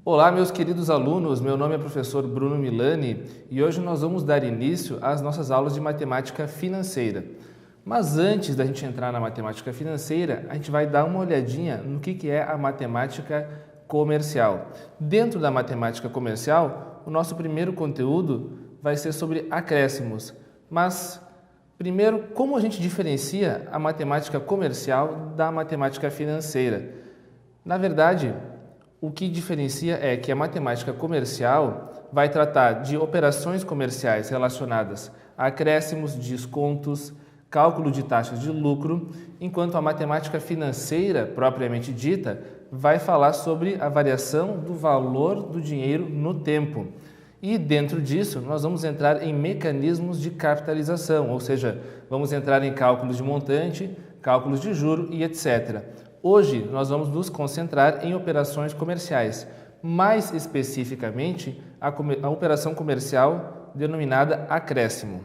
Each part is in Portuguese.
Olá, meus queridos alunos, meu nome é professor Bruno Milani e hoje nós vamos dar início às nossas aulas de matemática financeira. Mas antes da gente entrar na matemática financeira, a gente vai dar uma olhadinha no que é a matemática comercial. Dentro da matemática comercial, o nosso primeiro conteúdo vai ser sobre acréscimos. Mas, primeiro, como a gente diferencia a matemática comercial da matemática financeira? Na verdade, o que diferencia é que a matemática comercial vai tratar de operações comerciais relacionadas a acréscimos, descontos, cálculo de taxas de lucro, enquanto a matemática financeira, propriamente dita, vai falar sobre a variação do valor do dinheiro no tempo. E dentro disso, nós vamos entrar em mecanismos de capitalização, ou seja, vamos entrar em cálculos de montante, cálculos de juro e etc. Hoje, nós vamos nos concentrar em operações comerciais, mais especificamente a operação comercial denominada acréscimo. O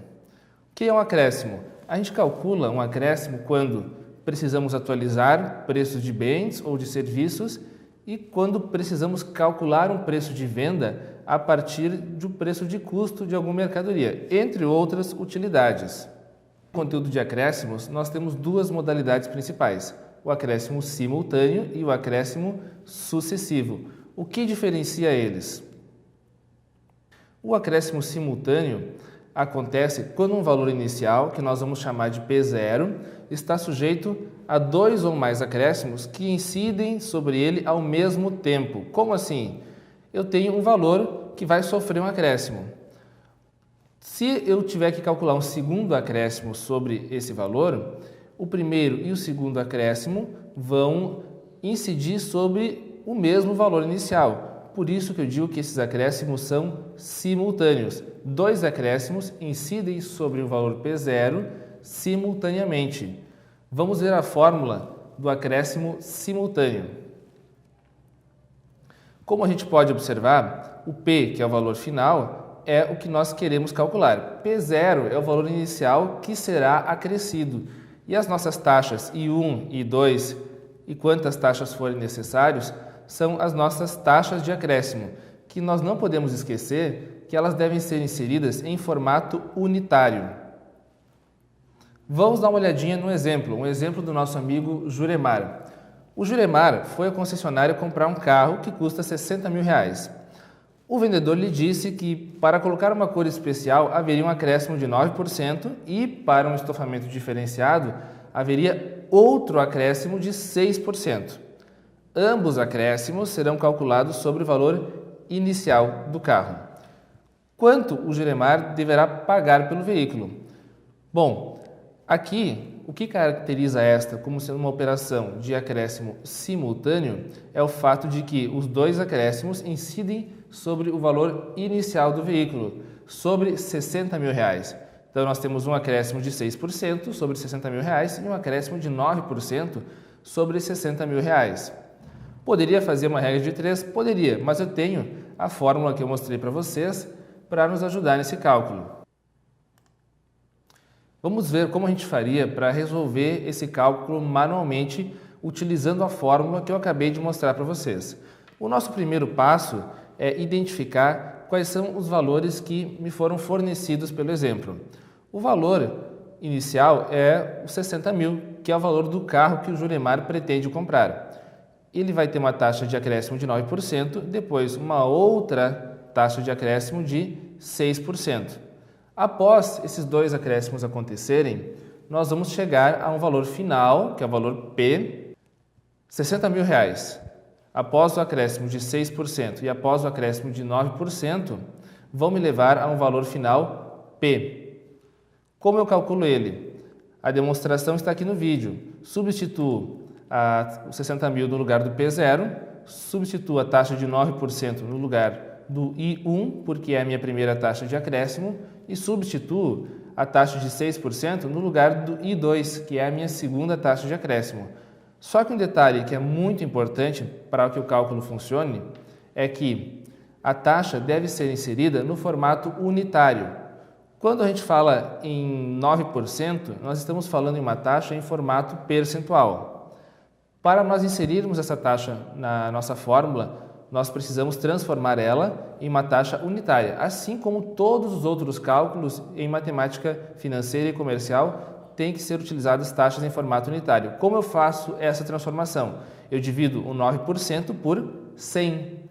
que é um acréscimo? A gente calcula um acréscimo quando precisamos atualizar preços de bens ou de serviços e quando precisamos calcular um preço de venda a partir do preço de custo de alguma mercadoria, entre outras utilidades. No conteúdo de acréscimos, nós temos duas modalidades principais: o acréscimo simultâneo e o acréscimo sucessivo. O que diferencia eles? O acréscimo simultâneo acontece quando um valor inicial, que nós vamos chamar de P0, está sujeito a dois ou mais acréscimos que incidem sobre ele ao mesmo tempo. Como assim? Eu tenho um valor que vai sofrer um acréscimo. Se eu tiver que calcular um segundo acréscimo sobre esse valor, o primeiro e o segundo acréscimo vão incidir sobre o mesmo valor inicial. Por isso que eu digo que esses acréscimos são simultâneos. Dois acréscimos incidem sobre o valor P0 simultaneamente. Vamos ver a fórmula do acréscimo simultâneo. Como a gente pode observar, o P, que é o valor final, é o que nós queremos calcular. P0 é o valor inicial que será acrescido. E as nossas taxas I1, I2 e quantas taxas forem necessárias são as nossas taxas de acréscimo, que nós não podemos esquecer que elas devem ser inseridas em formato unitário. Vamos dar uma olhadinha no exemplo, um exemplo do nosso amigo Juremar. O Juremar foi à concessionária comprar um carro que custa R$60 mil. O vendedor lhe disse que para colocar uma cor especial haveria um acréscimo de 9% e para um estofamento diferenciado haveria outro acréscimo de 6%. Ambos acréscimos serão calculados sobre o valor inicial do carro. Quanto o Juremar deverá pagar pelo veículo? Bom, aqui o que caracteriza esta como sendo uma operação de acréscimo simultâneo é o fato de que os dois acréscimos incidem sobre o valor inicial do veículo, sobre R$60 mil. Então, nós temos um acréscimo de 6% sobre R$60 mil e um acréscimo de 9% sobre R$60 mil. Poderia fazer uma regra de 3? Poderia, mas eu tenho a fórmula que eu mostrei para vocês para nos ajudar nesse cálculo. Vamos ver como a gente faria para resolver esse cálculo manualmente utilizando a fórmula que eu acabei de mostrar para vocês. O nosso primeiro passo é identificar quais são os valores que me foram fornecidos pelo exemplo. O valor inicial é os 60 mil, que é o valor do carro que o Juremar pretende comprar. Ele vai ter uma taxa de acréscimo de 9%, depois uma outra taxa de acréscimo de 6%. Após esses dois acréscimos acontecerem, nós vamos chegar a um valor final, que é o valor P, R$60 mil. Após o acréscimo de 6% e após o acréscimo de 9%, vão me levar a um valor final P. Como eu calculo ele? A demonstração está aqui no vídeo. Substituo os 60 mil no lugar do P0, substituo a taxa de 9% no lugar do I1, porque é a minha primeira taxa de acréscimo, e substituo a taxa de 6% no lugar do I2, que é a minha segunda taxa de acréscimo. Só que um detalhe que é muito importante para que o cálculo funcione é que a taxa deve ser inserida no formato unitário. Quando a gente fala em 9%, nós estamos falando em uma taxa em formato percentual. Para nós inserirmos essa taxa na nossa fórmula, nós precisamos transformar ela em uma taxa unitária, assim como todos os outros cálculos em matemática financeira e comercial têm que ser utilizadas taxas em formato unitário. Como eu faço essa transformação? Eu divido o 9% por 100.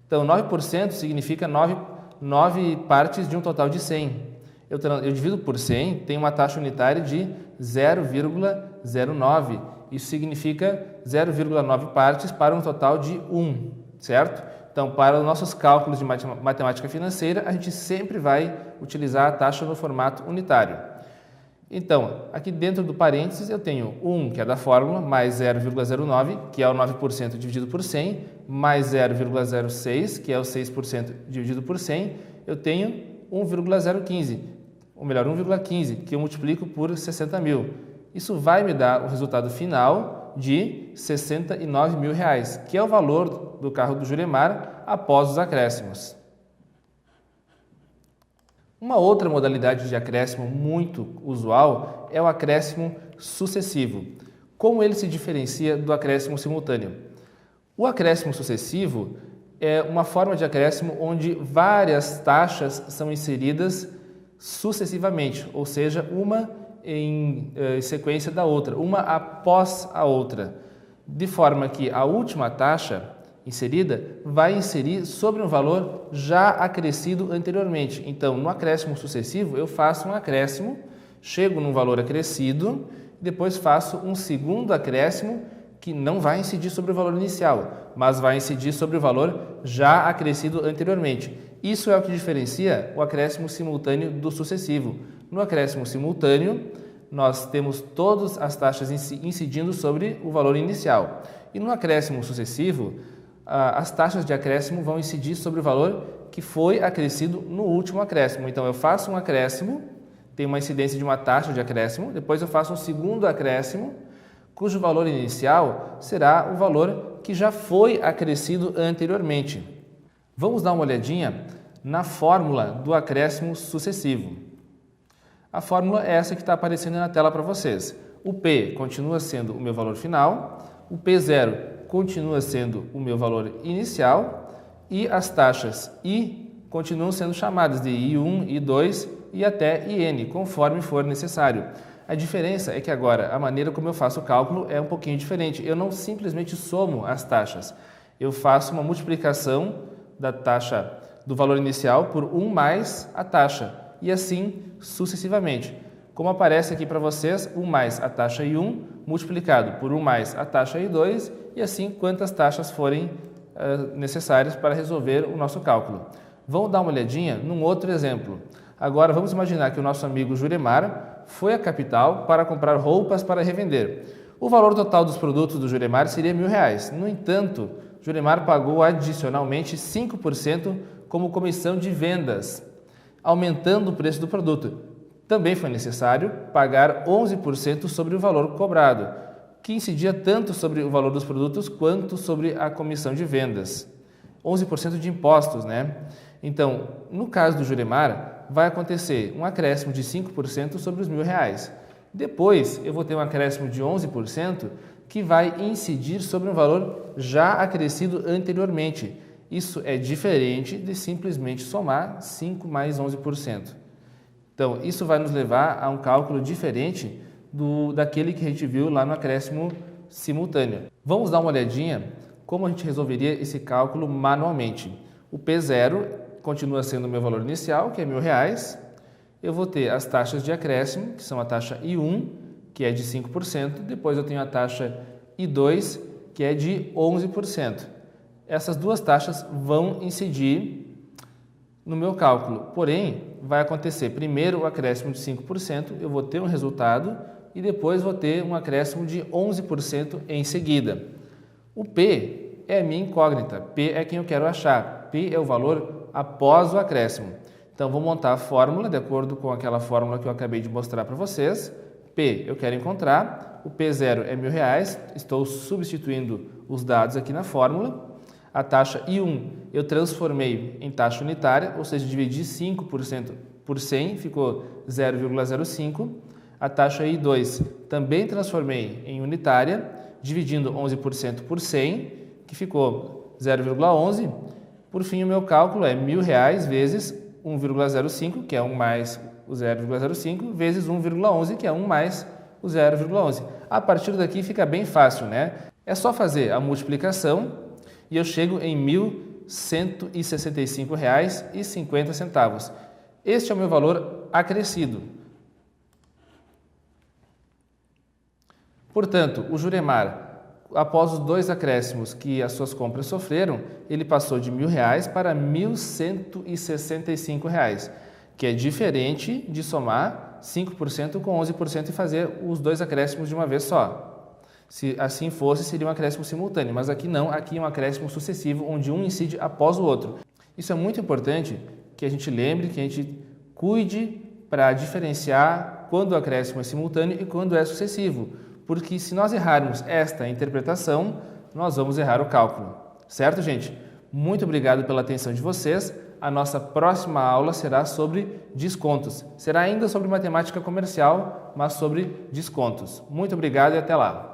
Então, 9% significa 9 partes de um total de 100. Eu divido por 100, tem uma taxa unitária de 0,09. Isso significa 0,9 partes para um total de 1, certo? Então, para os nossos cálculos de matemática financeira, a gente sempre vai utilizar a taxa no formato unitário. Então, aqui dentro do parênteses eu tenho 1, que é da fórmula, mais 0,09, que é o 9% dividido por 100, mais 0,06, que é o 6% dividido por 100, eu tenho 1,015, ou melhor, 1,15, que eu multiplico por 60 mil. Isso vai me dar o resultado final de R$ 69 mil, que é o valor do carro do Juremar após os acréscimos. Uma outra modalidade de acréscimo muito usual é o acréscimo sucessivo. Como ele se diferencia do acréscimo simultâneo? O acréscimo sucessivo é uma forma de acréscimo onde várias taxas são inseridas sucessivamente, ou seja, uma em sequência da outra, uma após a outra, de forma que a última taxa inserida vai inserir sobre um valor já acrescido anteriormente. Então, no acréscimo sucessivo, eu faço um acréscimo, chego num valor acrescido, depois faço um segundo acréscimo que não vai incidir sobre o valor inicial, mas vai incidir sobre o valor já acrescido anteriormente. Isso é o que diferencia o acréscimo simultâneo do sucessivo. No acréscimo simultâneo, nós temos todas as taxas incidindo sobre o valor inicial. E no acréscimo sucessivo, as taxas de acréscimo vão incidir sobre o valor que foi acrescido no último acréscimo. Então, eu faço um acréscimo, tem uma incidência de uma taxa de acréscimo, depois eu faço um segundo acréscimo, cujo valor inicial será o valor que já foi acrescido anteriormente. Vamos dar uma olhadinha na fórmula do acréscimo sucessivo. A fórmula é essa que está aparecendo na tela para vocês. O P continua sendo o meu valor final, o P0 continua sendo o meu valor inicial e as taxas I continuam sendo chamadas de I1, I2 e até IN, conforme for necessário. A diferença é que agora a maneira como eu faço o cálculo é um pouquinho diferente. Eu não simplesmente somo as taxas, eu faço uma multiplicação da taxa do valor inicial por 1 mais a taxa e assim sucessivamente. Como aparece aqui para vocês, 1 mais a taxa I1 multiplicado por 1 mais a taxa I2 e assim quantas taxas forem necessárias para resolver o nosso cálculo. Vamos dar uma olhadinha num outro exemplo. Agora vamos imaginar que o nosso amigo Juremar foi à capital para comprar roupas para revender. O valor total dos produtos do Juremar seria R$ 1.000. No entanto, Juremar pagou adicionalmente 5% como comissão de vendas, aumentando o preço do produto. Também foi necessário pagar 11% sobre o valor cobrado, que incidia tanto sobre o valor dos produtos quanto sobre a comissão de vendas. 11% de impostos, né? Então, no caso do Juremar, vai acontecer um acréscimo de 5% sobre os R$ 1.000. Depois, eu vou ter um acréscimo de 11% que vai incidir sobre um valor já acrescido anteriormente. Isso é diferente de simplesmente somar 5 mais 11%. Então, isso vai nos levar a um cálculo diferente daquele que a gente viu lá no acréscimo simultâneo. Vamos dar uma olhadinha como a gente resolveria esse cálculo manualmente. O P0 continua sendo o meu valor inicial, que é R$ 1.000. Eu vou ter as taxas de acréscimo, que são a taxa I1, que é de 5%, depois eu tenho a taxa I2, que é de 11%. Essas duas taxas vão incidir no meu cálculo, porém, vai acontecer primeiro o acréscimo de 5%, eu vou ter um resultado e depois vou ter um acréscimo de 11% em seguida. O P é a minha incógnita, P é quem eu quero achar, P é o valor após o acréscimo. Então, vou montar a fórmula de acordo com aquela fórmula que eu acabei de mostrar para vocês. P eu quero encontrar, o P0 é R$ 1.000, estou substituindo os dados aqui na fórmula. A taxa I1 eu transformei em taxa unitária, ou seja, dividi 5% por 100, ficou 0,05. A taxa I2 também transformei em unitária, dividindo 11% por 100, que ficou 0,11. Por fim, o meu cálculo é R$1.000 vezes 1,05, que é 1 mais o 0,05, vezes 1,11, que é 1 mais o 0,11. A partir daqui fica bem fácil, né? É só fazer a multiplicação e eu chego em R$ 1.165,50. Este é o meu valor acrescido. Portanto, o Juremar, após os 2 acréscimos que as suas compras sofreram, ele passou de R$1.000 para R$ 1.165, que é diferente de somar 5% com 11% e fazer os 2 acréscimos de uma vez só. Se assim fosse, seria um acréscimo simultâneo, mas aqui não, aqui é um acréscimo sucessivo, onde um incide após o outro. Isso é muito importante que a gente lembre, que a gente cuide para diferenciar quando o acréscimo é simultâneo e quando é sucessivo, porque se nós errarmos esta interpretação, nós vamos errar o cálculo. Certo, gente? Muito obrigado pela atenção de vocês. A nossa próxima aula será sobre descontos. Será ainda sobre matemática comercial, mas sobre descontos. Muito obrigado e até lá!